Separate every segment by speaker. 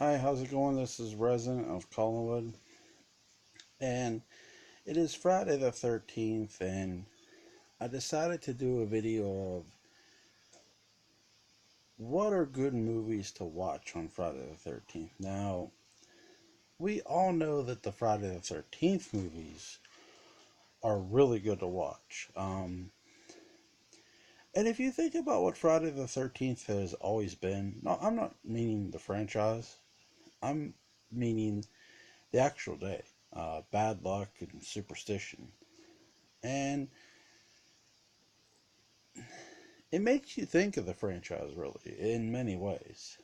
Speaker 1: Hi, how's it going? This is Resident of Collinwood, and it is Friday the 13th, and I decided to do a video of what are good movies to watch on Friday the 13th. Now, we all know that the Friday the 13th movies are really good to watch. And if you think about what Friday the 13th has always been, no, I'm not meaning the franchise, I'm meaning the actual day, bad luck and superstition. And it makes you think of the franchise really in many ways.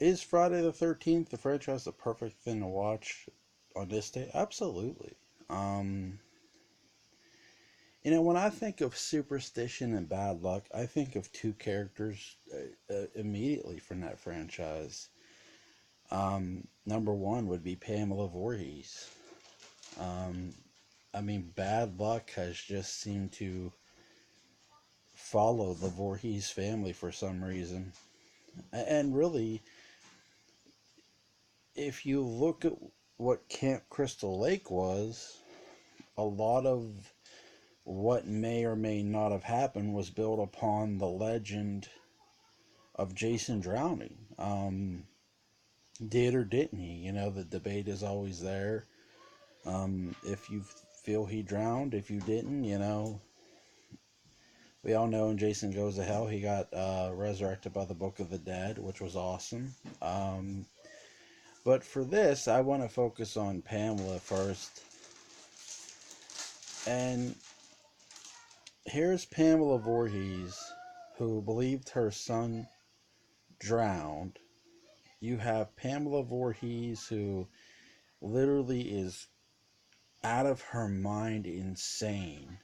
Speaker 1: Is Friday the 13th the franchise the perfect thing to watch on this day? Absolutely. Um, when I think of superstition and bad luck, I think of two characters immediately from that franchise. Number one would be Pamela Voorhees. Um, bad luck has just seemed to follow the Voorhees family for some reason. And really, if you look at what Camp Crystal Lake was, a lot of what may or may not have happened was built upon the legend of Jason drowning. Did or didn't he? The debate is always there. If you feel he drowned, if you didn't, we all know in Jason Goes to Hell, he got resurrected by the Book of the Dead, which was awesome. But for this, I want to focus on Pamela first. And here's Pamela Voorhees, who believed her son drowned. You have Pamela Voorhees, who literally is out of her mind insane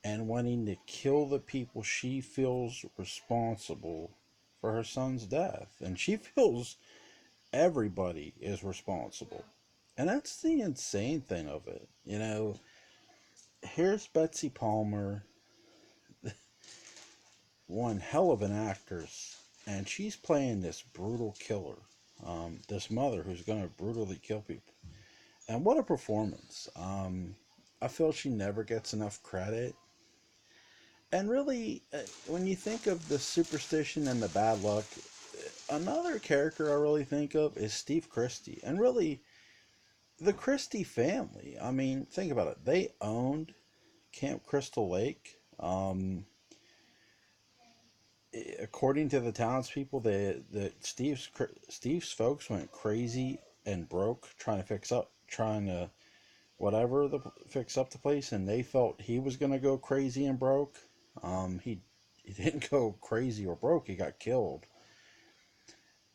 Speaker 1: and wanting to kill the people she feels responsible for her son's death. And she feels everybody is responsible. And that's the insane thing of it. Here's Betsy Palmer, one hell of an actress, and she's playing this brutal killer, this mother who's going to brutally kill people. And what a performance! I feel she never gets enough credit. And really, when you think of the superstition and the bad luck, another character I really think of is Steve Christy. And really, the Christie family. Think about it. They owned Camp Crystal Lake. According to the townspeople, Steve's folks went crazy and broke trying to whatever the fix up the place, and they felt he was gonna go crazy and broke. He didn't go crazy or broke; he got killed.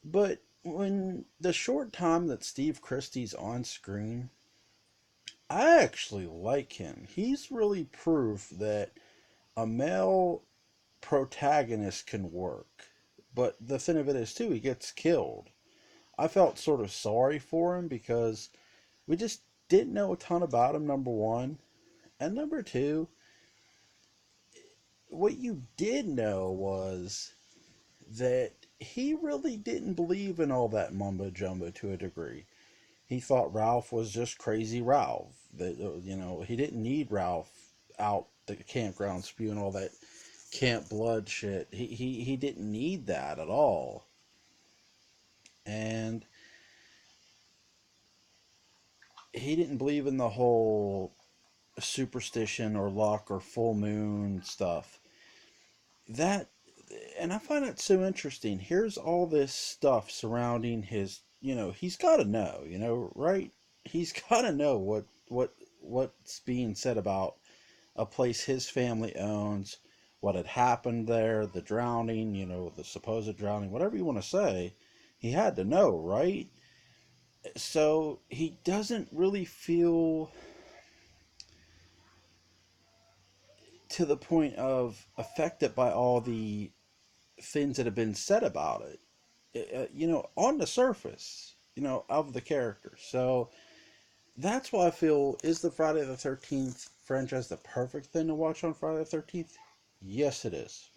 Speaker 1: But when the short time that Steve Christie's on screen, I actually like him. He's really proof that a male protagonist can work. But the thing of it is, too, he gets killed. I felt sort of sorry for him because we just didn't know a ton about him, number one. And number two, what you did know was that he really didn't believe in all that mumbo jumbo to a degree. He thought Ralph was just crazy Ralph. That he didn't need Ralph out the campground spewing all that camp blood shit. He didn't need that at all. And he didn't believe in the whole superstition or luck or full moon stuff. That and I find it so interesting. Here's all this stuff surrounding his, he's got to know, right? He's got to know what's being said about a place his family owns, what had happened there, the drowning, the supposed drowning, whatever you want to say. He had to know, right? So he doesn't really feel to the point of affected by all the things that have been said about it, on the surface, of the character. So that's why I feel, is the Friday the 13th franchise the perfect thing to watch on Friday the 13th? Yes, it is.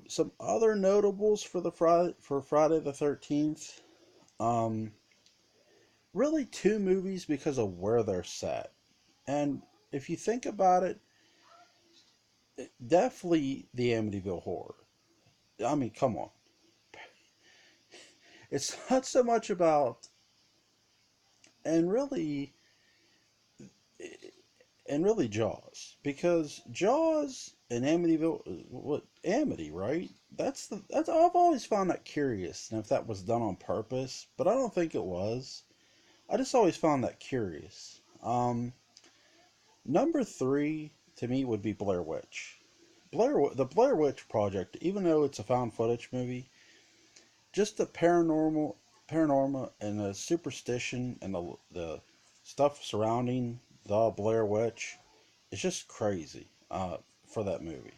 Speaker 1: Some other notables for Friday the 13th. Um, Really two movies because of where they're set. And if you think about it, definitely the Amityville Horror. I mean, come on. It's not so much about, and really, and really Jaws, because Jaws and Amityville, what Amity, right? That's I've always found that curious, and if that was done on purpose, but I don't think it was. I just always found that curious. Number three to me would be Blair Witch. The Blair Witch Project, even though it's a found footage movie, just the paranormal and the superstition and the stuff surrounding the Blair Witch is just crazy for that movie.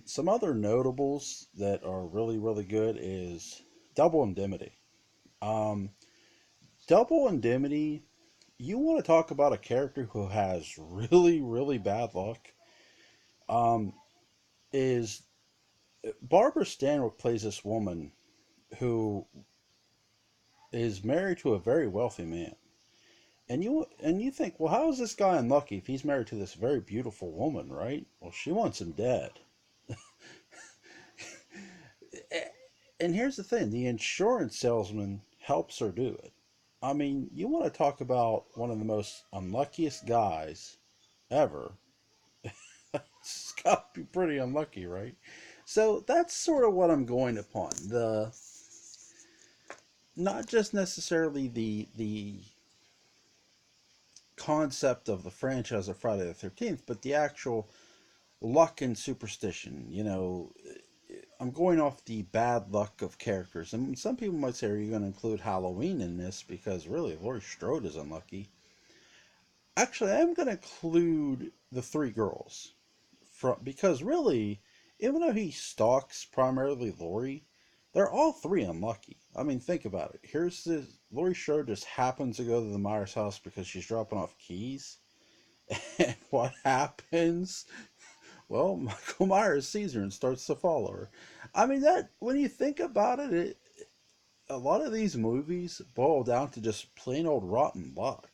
Speaker 1: Some other notables that are really good is Double Indemnity. Um, Double Indemnity, you want to talk about a character who has really bad luck? Um, is Barbara Stanwyck plays this woman who is married to a very wealthy man. And you think, well, how is this guy unlucky if he's married to this very beautiful woman, right? Well, she wants him dead. And here's the thing, the insurance salesman helps her do it. I mean, you want to talk about one of the most unluckiest guys ever. It's got to be pretty unlucky, right? So that's sort of what I'm going upon. The Not just necessarily the concept of the franchise of Friday the 13th, but the actual luck and superstition. I'm going off the bad luck of characters. And some people might say, are you going to include Halloween in this? Because really, Laurie Strode is unlucky. Actually, I'm going to include the three girls. Because really, even though he stalks primarily Laurie, they're all three unlucky. I mean, think about it. Here's this Laurie Strode just happens to go to the Myers house because she's dropping off keys. And what happens? Well, Michael Myers sees her and starts to follow her. I mean, that when you think about it, a lot of these movies boil down to just plain old rotten luck.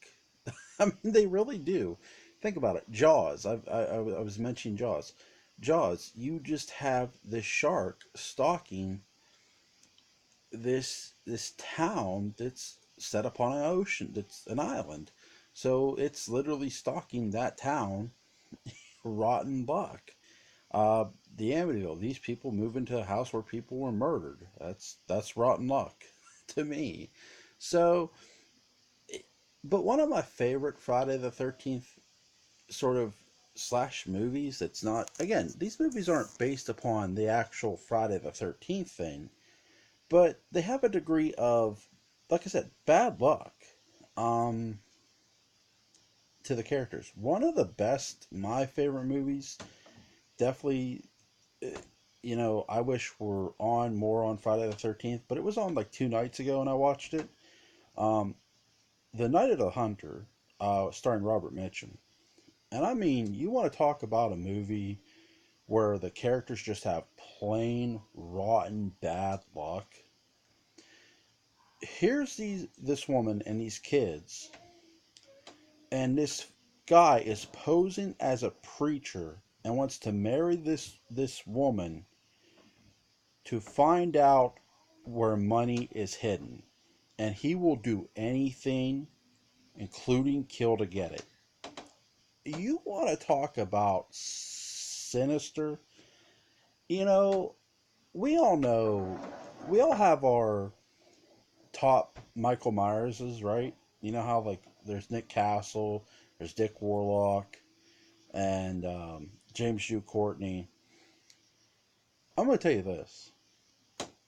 Speaker 1: I mean, they really do. Think about it. Jaws. I was mentioning Jaws. Jaws. You just have this shark stalking this town that's set upon an ocean. That's an island. So it's literally stalking that town. Rotten luck. Uh, the Amityville. These people move into a house where people were murdered. That's rotten luck to me. So, but one of my favorite Friday the 13th sort of slash movies that's not, again, these movies aren't based upon the actual Friday the 13th thing, but they have a degree of, like I said, bad luck um, to the characters. One of the best, my favorite movies, definitely, uh, I wish were on more on Friday the 13th, but it was on like 2 nights ago and I watched it. Um, The Night of the Hunter, starring Robert Mitchum. And I mean, you want to talk about a movie where the characters just have plain rotten bad luck. Here's this woman and these kids, and this guy is posing as a preacher and wants to marry this woman to find out where money is hidden, and he will do anything, including kill, to get it. You want to talk about sinister? You know, we all know, we all have our top Michael Myerses, right? You know how like there's Nick Castle, there's Dick Warlock, and James Hugh Courtney. I'm going to tell you this: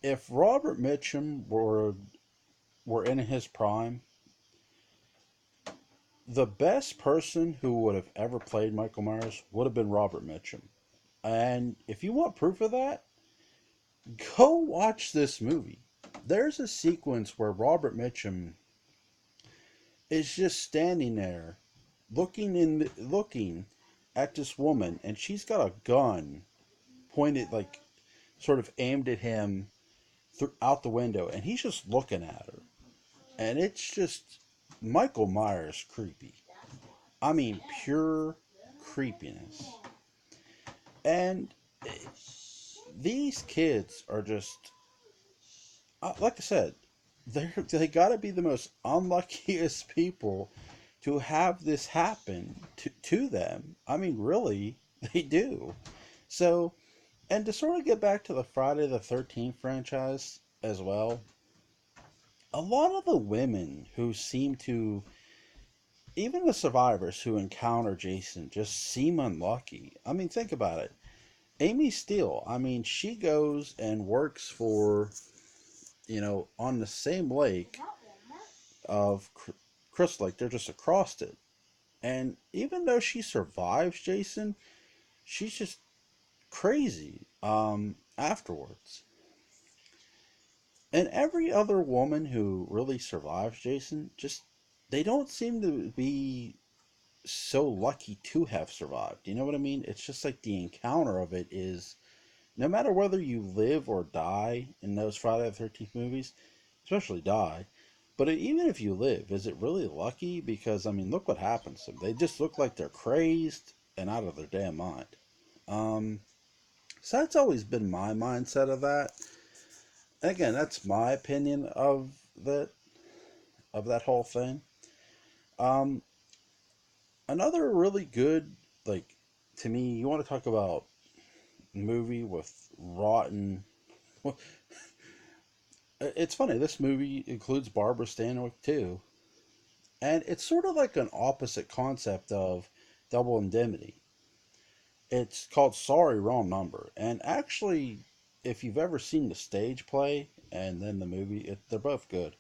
Speaker 1: if Robert Mitchum were in his prime, the best person who would have ever played Michael Myers would have been Robert Mitchum. And if you want proof of that, go watch this movie. There's a sequence where Robert Mitchum is just standing there looking at this woman, and she's got a gun pointed, like, sort of aimed at him out the window, and he's just looking at her. And it's just Michael Myers creepy. I mean, pure creepiness. And these kids are just, like I said, they got to be the most unluckiest people to have this happen to them. I mean, really, they do. So, and to sort of get back to the Friday the 13th franchise as well, a lot of the women who seem to, even the survivors who encounter Jason, just seem unlucky. I mean, think about it. Amy Steele, I mean, she goes and works for, on the same lake of Crystal Lake. They're just across it. And even though she survives Jason, she's just crazy afterwards. And every other woman who really survives Jason, just, they don't seem to be so lucky to have survived. You know what I mean? It's just like the encounter of it is, no matter whether you live or die in those Friday the 13th movies, especially die, but even if you live, is it really lucky? Because, I mean, look what happens to them. They just look like they're crazed and out of their damn mind. Um, so that's always been my mindset of that. Again, that's my opinion that of that whole thing. Um, Another really good, like, to me, you want to talk about movie with rotten. Well, it's funny. This movie includes Barbara Stanwyck too, and it's sort of like an opposite concept of Double Indemnity. It's called Sorry Wrong Number, and actually, if you've ever seen the stage play and then the movie, they're both good.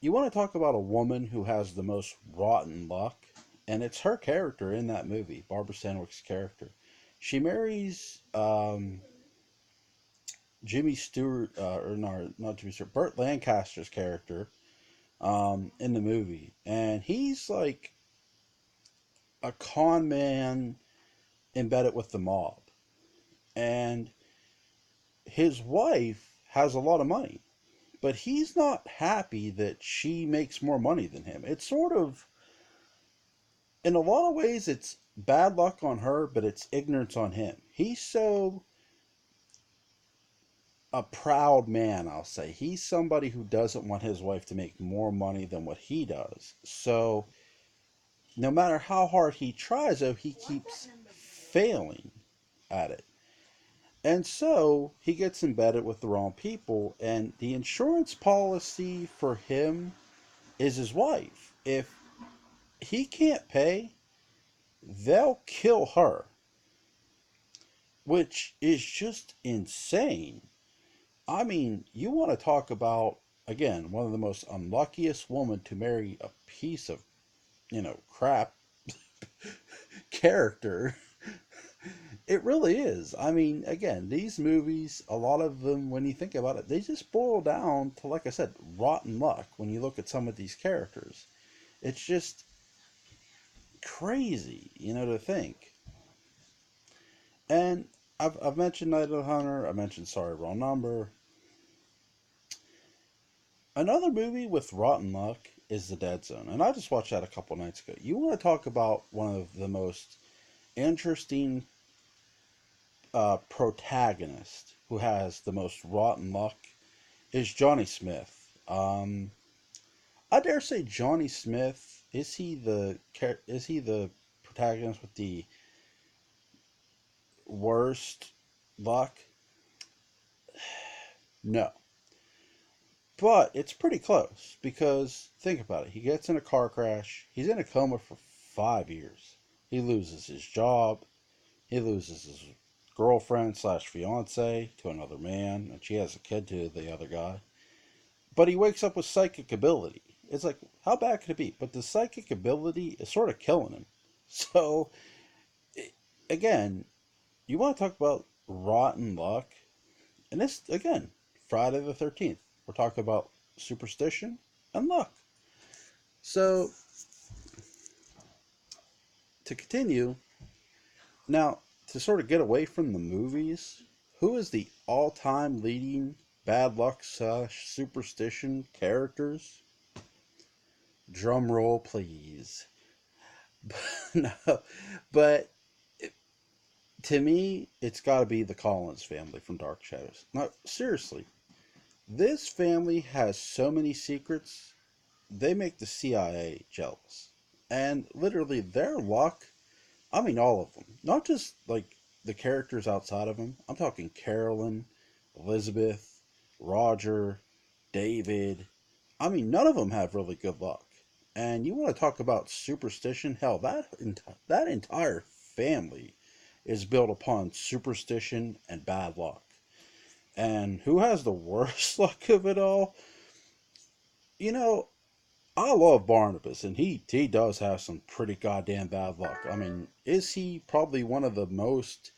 Speaker 1: You want to talk about a woman who has the most rotten luck, and it's her character in that movie, Barbara Stanwyck's character. She marries Jimmy Stewart, or no, not Jimmy Stewart, Burt Lancaster's character in the movie, and he's like a con man embedded with the mob, and his wife has a lot of money, but he's not happy that she makes more money than him. It's sort of, in a lot of ways, it's bad luck on her, but it's ignorance on him. He's so a proud man, I'll say. He's somebody who doesn't want his wife to make more money than what he does. So no matter how hard he tries, though, he keeps failing at it. And so he gets embedded with the wrong people, and the insurance policy for him is his wife. If he can't pay, they'll kill her, which is just insane. I mean, you want to talk about, again, one of the most unluckiest women to marry a piece of, crap character. It really is. I mean, again, these movies, a lot of them, when you think about it, they just boil down to, like I said, rotten luck when you look at some of these characters. It's just crazy, to think. And I've mentioned Night of the Hunter, I mentioned Sorry Wrong Number. Another movie with rotten luck is The Dead Zone, and I just watched that a couple nights ago. You want to talk about one of the most interesting protagonists who has the most rotten luck is Johnny Smith. I dare say Johnny Smith, is he the protagonist with the worst luck? No. But it's pretty close because think about it. He gets in a car crash. He's in a coma for 5 years. He loses his job. He loses his girlfriend slash fiance to another man, and she has a kid to the other guy. But he wakes up with psychic ability. It's like, how bad could it be? But the psychic ability is sort of killing him. So, again, you want to talk about rotten luck? And this, again, Friday the 13th. We're talking about superstition and luck. So, to continue, now, to sort of get away from the movies, who is the all-time leading bad luck slash superstition characters? Drum roll, please. No, but to me, it's got to be the Collins family from Dark Shadows. No, seriously, this family has so many secrets. They make the CIA jealous, and literally their luck. I mean, all of them, not just like the characters outside of them. I'm talking Carolyn, Elizabeth, Roger, David. I mean, none of them have really good luck. And you want to talk about superstition? Hell, that entire family is built upon superstition and bad luck. And who has the worst luck of it all? You know, I love Barnabas, and he does have some pretty goddamn bad luck. I mean, is he probably one of the most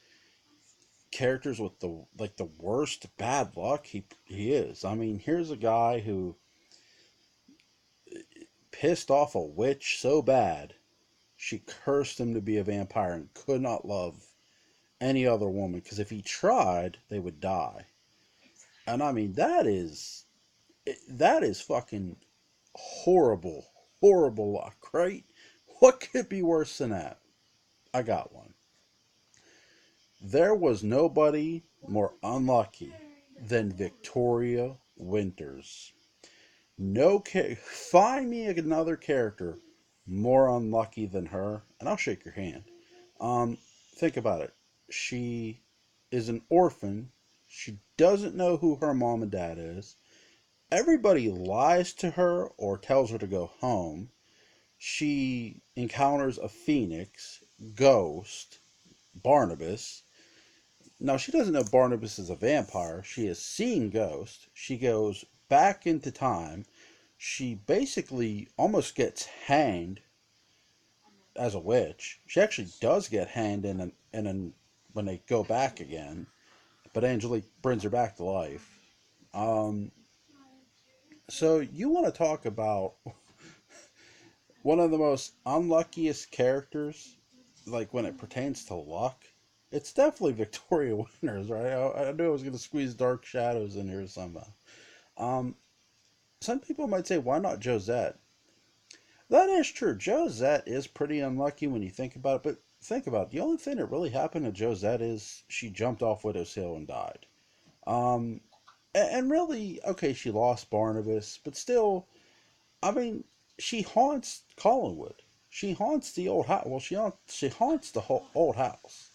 Speaker 1: characters with the worst bad luck? He is. I mean, here's a guy who pissed off a witch so bad she cursed him to be a vampire and could not love any other woman because if he tried, they would die. And I mean, that is fucking horrible, horrible luck, right? What could be worse than that? I got one. There was nobody more unlucky than Victoria Winters. Find me another character more unlucky than her, and I'll shake your hand. Um, think about it. She is an orphan. She doesn't know who her mom and dad is. Everybody lies to her or tells her to go home. She encounters a phoenix, ghost, Barnabas. Now, she doesn't know Barnabas is a vampire. She has seen ghosts. She goes back into time. She basically almost gets hanged as a witch. She actually does get hanged when they go back again, but Angelique brings her back to life. Um, so you want to talk about one of the most unluckiest characters, like when it pertains to luck? It's definitely Victoria Winters, right? I knew I was going to squeeze Dark Shadows in here somehow. Um, some people might say, why not Josette? That is true. Josette is pretty unlucky when you think about it, but think about it. The only thing that really happened to Josette is she jumped off Widow's Hill and died. Um, and really, okay, she lost Barnabas, but still, I mean, she haunts Collinwood. She haunts the old house. Well, she haunts the whole old house.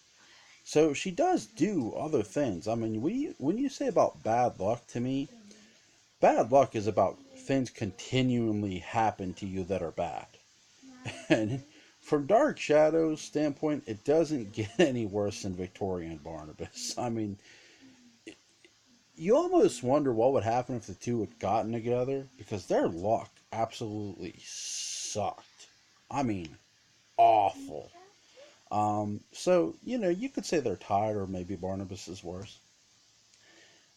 Speaker 1: So she does do other things. I mean, when you say about bad luck to me, bad luck is about things continually happen to you that are bad. And from Dark Shadows standpoint, it doesn't get any worse than Victoria and Barnabas. I mean, you almost wonder what would happen if the two had gotten together because their luck absolutely sucked. I mean, awful. So you could say they're tied, or maybe Barnabas is worse.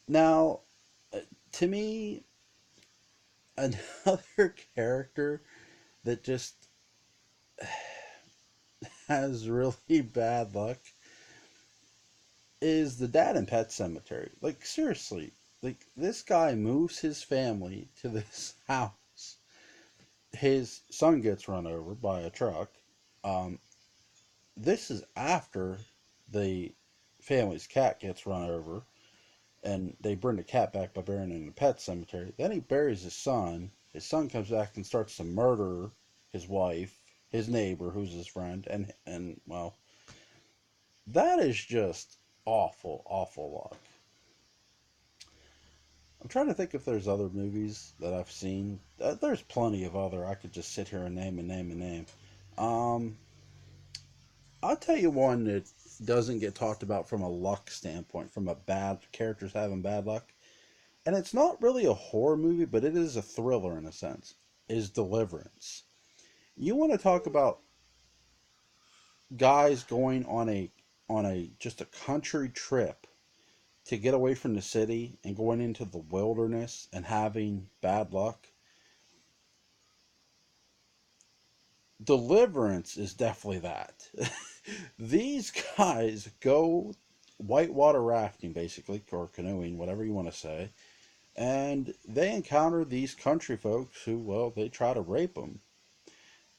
Speaker 1: Now, to me, another character that just has really bad luck is the dad in Pet Cemetery. Like, seriously, like, this guy moves his family to this house. His son gets run over by a truck. Um, this is after the family's cat gets run over, and they bring the cat back by burying it in the pet cemetery. Then he buries his son. His son comes back and starts to murder his wife, his neighbor, who's his friend, and well, that is just awful, awful luck. I'm trying to think if there's other movies that I've seen. There's plenty of other. I could just sit here and name and name and name. Um, I'll tell you one that doesn't get talked about from a luck standpoint, from a bad characters having bad luck, and it's not really a horror movie, but it is a thriller in a sense. Is Deliverance. You want to talk about guys going on a just a country trip to get away from the city and going into the wilderness and having bad luck. Deliverance is definitely that. These guys go whitewater rafting, basically, or canoeing, whatever you want to say, and they encounter these country folks who, well, they try to rape them.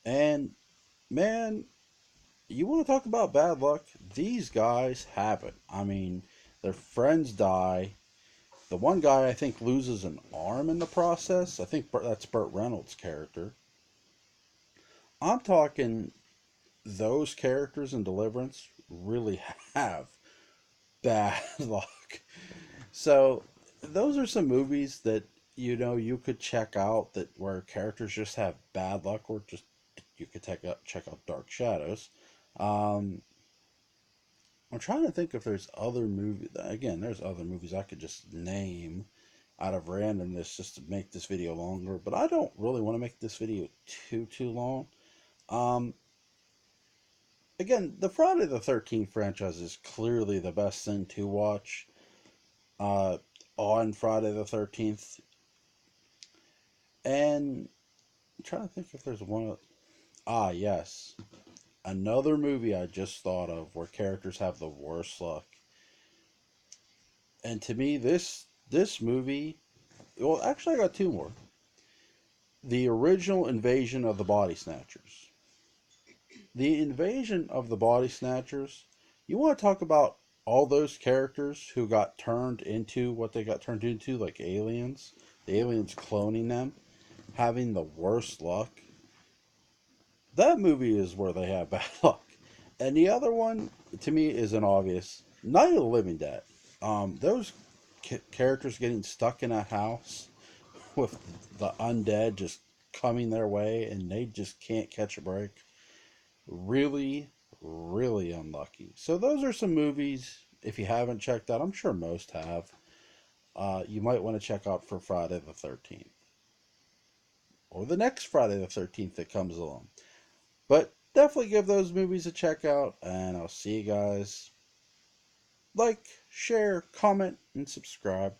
Speaker 1: And man, you want to talk about bad luck? These guys have it. I mean, their friends die. The one guy, I think, loses an arm in the process. I think that's Burt Reynolds' character. I'm talking those characters in Deliverance really have bad luck. So those are some movies that you could check out that where characters just have bad luck, or just you could check out Dark Shadows. Um, I'm trying to think if there's other movies. Again, there's other movies I could just name out of randomness just to make this video longer, but I don't really want to make this video too long. Um, Again, the Friday the 13th franchise is clearly the best thing to watch uh, on Friday the 13th. And I'm trying to think if there's one. Ah, yes. Another movie I just thought of where characters have the worst luck. And to me, this movie. Well, actually, I got two more. The original Invasion of the Body Snatchers. The Invasion of the Body Snatchers. You want to talk about all those characters who got turned into what they got turned into, like aliens? The aliens cloning them, having the worst luck. That movie is where they have bad luck. And the other one, to me, is an obvious Night of the Living Dead. Those characters getting stuck in a house with the undead just coming their way and they just can't catch a break. Really, really unlucky. So those are some movies. If you haven't checked out, I'm sure most have. You might want to check out for Friday the 13th or the next Friday the 13th that comes along. But definitely give those movies a check out, and I'll see you guys. Like, share, comment, and subscribe.